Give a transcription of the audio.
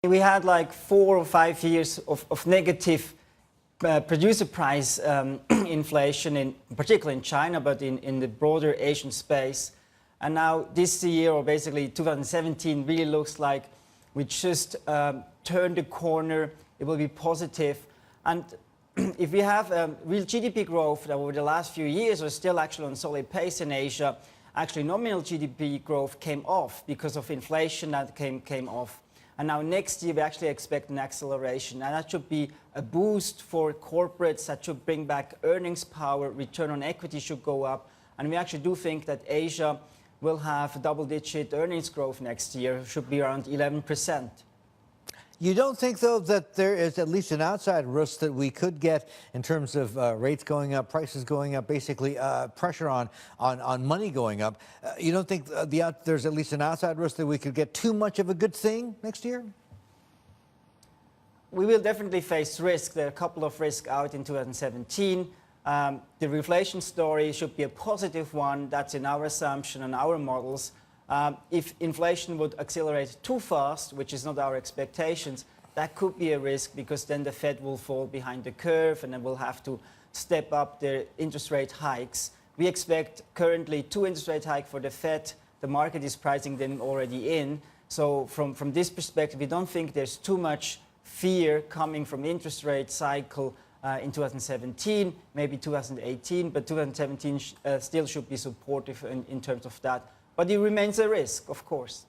We had like 4 or 5 years of negative producer price inflation, particularly in China, but in the broader Asian space. And now this year, or basically 2017, really looks like we just turned the corner. It will be positive. And if we have real GDP growth that over the last few years are still actually on solid pace in Asia, actually nominal GDP growth came off because of inflation that came off. And now next year we actually expect an acceleration, and that should be a boost for corporates, that should bring back earnings power, return on equity should go up, and we actually do think that Asia will have double-digit earnings growth next year, should be around 11%. You don't think, though, that there is at least an outside risk that we could get in terms of rates going up, prices going up, basically pressure on money going up? You don't think there's at least an outside risk that we could get too much of a good thing next year? We will definitely face risk. There are a couple of risks out in 2017. The reflation story should be a positive one. That's in our assumption and our models. If inflation would accelerate too fast, which is not our expectations, that could be a risk, because then the Fed will fall behind the curve and then will have to step up their interest rate hikes. We expect currently 2 interest rate hikes for the Fed. The market is pricing them already in. So from this perspective, we don't think there's too much fear coming from the interest rate cycle in 2017, maybe 2018, but 2017 still should be supportive in terms of that. But it remains a risk, of course.